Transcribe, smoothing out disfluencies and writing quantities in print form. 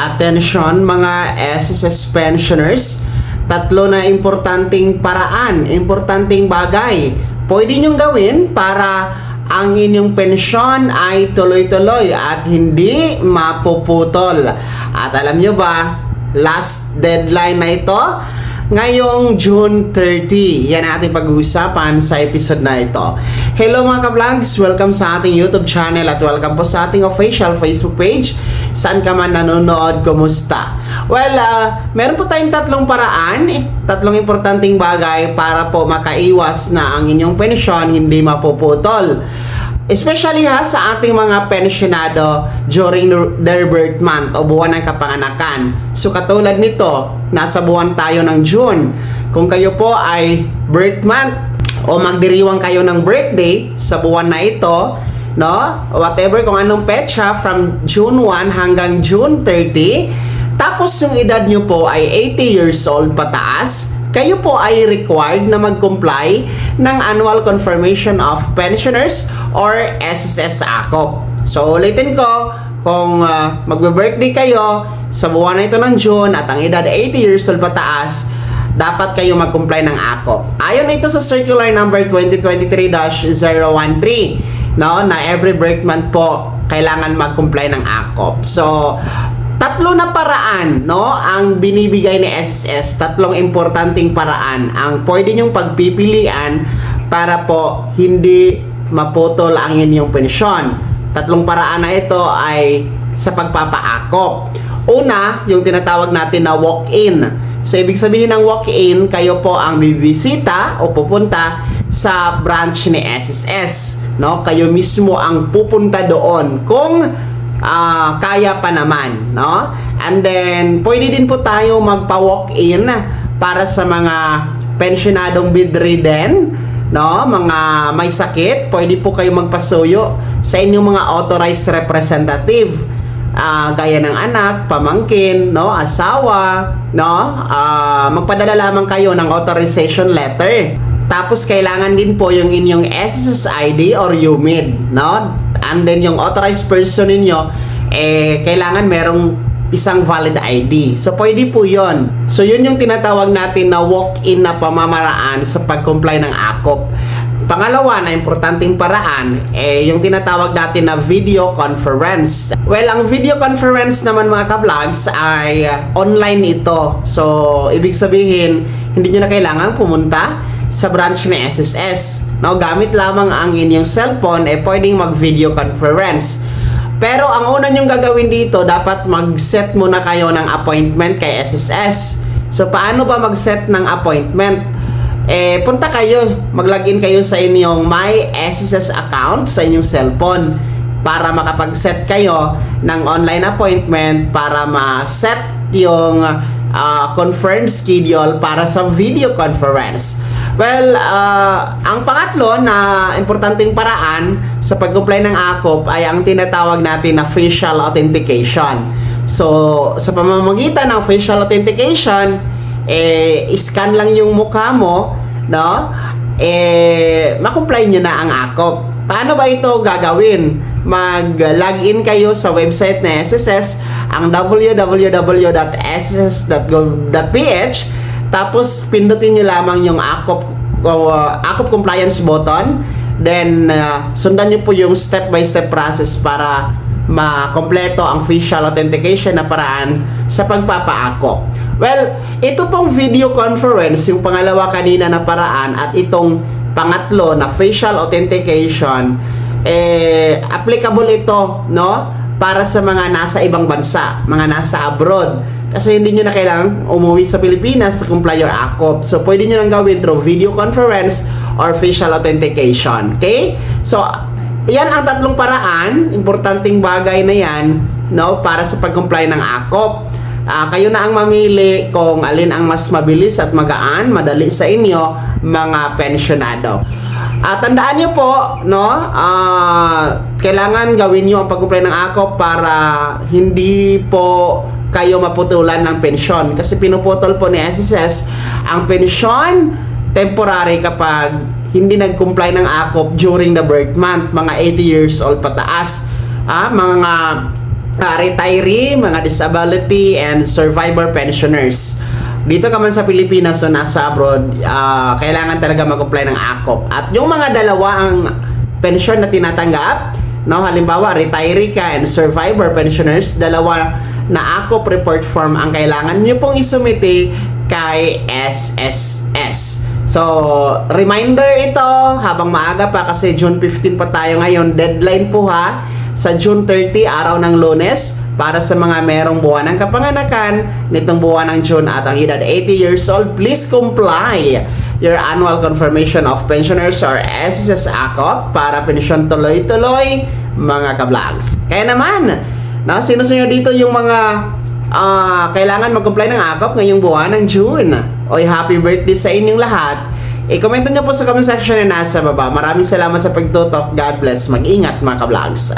Attention mga SSS pensioners, tatlo na importanteng paraan, importanteng bagay pwede nyong gawin para ang inyong pensyon ay tuloy-tuloy at hindi mapuputol. At alam nyo ba, last deadline na ito ngayong June 30. Yan ang ating pag-uusapan sa episode na ito. Hello mga ka-vlogs! Welcome sa ating YouTube channel at welcome po sa ating official Facebook page. Saan ka man nanonood, kumusta? Well, meron po tayong tatlong paraan, tatlong importanteng bagay para po makaiwas na ang inyong pensyon hindi mapuputol. Especially sa ating mga pensionado during their birth month o buwan ng kapanganakan. So katulad nito, nasa buwan tayo ng June. Kung kayo po ay birth month o magdiriwang kayo ng birthday sa buwan na ito, no? Whatever kung anong petsa from June 1 hanggang June 30, tapos yung edad nyo po ay 80 years old pataas, kayo po ay required na mag-comply ng Annual Confirmation of Pensioners or SSS AKOP. So ulitin ko, kung magbe-birthday kayo sa buwan na ito ng June at ang edad 80 years old pataas, dapat kayo mag-comply ng AKOP. Ayon ito sa Circular Number 2023-013, no, na every birth month po kailangan mag-comply ng AKOP. So tatlo na paraan, no, ang binibigay ni SSS, tatlong importanteng paraan ang pwede nyong pagpipilian para po hindi maputol ang inyong pensyon. Tatlong paraan na ito ay sa pagpapaakop. Una, yung tinatawag natin na walk-in. So ibig sabihin ng walk-in, kayo po ang bibisita o pupunta sa branch ni SSS, no? Kayo mismo ang pupunta doon kung kaya pa naman, no? And then pwede din po tayo magpa-walk-in para sa mga pensionadong bedridden, no? Mga may sakit, pwede po kayo magpasuyo sa inyong mga authorized representative, gaya ng anak, pamangkin, no? Asawa, no? Magpadala lamang kayo ng authorization letter. Tapos kailangan din po yung inyong SSS ID or UMID, no? And then yung authorized person ninyo, kailangan merong isang valid ID. So pwede po yon. So yun yung tinatawag natin na walk-in na pamamaraan sa pag-comply ng AKOP. Pangalawa na importanteng paraan, yung tinatawag natin na video conference. Well, ang video conference naman mga ka-vlogs ay online ito. So ibig sabihin, hindi nyo na kailangan pumunta sa branch ni SSS. No, gamit lamang ang inyong cellphone, pwedeng mag-video conference. Pero ang una nyong gagawin dito, dapat mag-set muna kayo ng appointment kay SSS. So, paano ba mag-set ng appointment? Punta kayo, mag-login kayo sa inyong My SSS account sa inyong cellphone para makapag-set kayo ng online appointment para ma-set yung confirmed schedule para sa video conference. Well, ang pangatlo na importanteng paraan sa pag-comply ng AKOP ay ang tinatawag natin na facial authentication. So, sa pamamagitan ng facial authentication, scan lang yung mukha mo, no? Ma-comply nyo na ang AKOP. Paano ba ito gagawin? Mag-login kayo sa website na SSS, ang www.sss.gov.ph. Tapos pindutin nyo lamang yung AKOP compliance button. Then sundan nyo po yung step-by-step process para makompleto ang facial authentication na paraan sa pagpapa-AKOP. Well, ito pong video conference, yung pangalawa kanina na paraan, at itong pangatlo na facial authentication, applicable ito, no, para sa mga nasa ibang bansa, mga nasa abroad. Kasi hindi nyo na kailangan umuwi sa Pilipinas to comply your AKOP. So, pwede nyo lang gawin through video conference or facial authentication. Okay? So, yan ang tatlong paraan, importanteng bagay na yan, no, para sa pag-comply ng AKOP. Kayo na ang mamili kung alin ang mas mabilis at magaan, madali sa inyo, mga pensionado. Tandaan nyo po, no, kailangan gawin nyo ang pag-comply ng AKOP para hindi po kayo maputulan ng pensyon. Kasi pinuputol po ni SSS ang pensyon temporary kapag hindi nag-comply ng AKOP during the birth month, mga 80 years old pataas. Mga retiree, mga disability, and survivor pensioners. Dito ka man sa Pilipinas o nasa abroad, kailangan talaga mag-apply ng AKOP. At yung mga dalawa ang pensyon na tinatanggap, no, halimbawa retiree ka and survivor pensioners, dalawa na AKOP report form ang kailangan nyo pong isumite kay SSS. So, reminder ito habang maaga pa kasi June 15 pa tayo ngayon. Deadline po ha sa June 30, araw ng Lunes, para sa mga merong buwan ng kapanganakan nitong buwan ng June at ang edad 80 years old. Please comply your annual confirmation of pensioners or SSS AKOP para pensyon tuloy-tuloy, mga ka-vlogs. Kaya naman, sino sa inyo dito yung mga kailangan mag-comply ng AKOP ngayong buwan ng June? Oy, happy birthday sa inyong lahat. I-comment nyo po sa comment section na nasa baba. Maraming salamat sa pagtutok. God bless. Mag-ingat, mga ka-vlogs.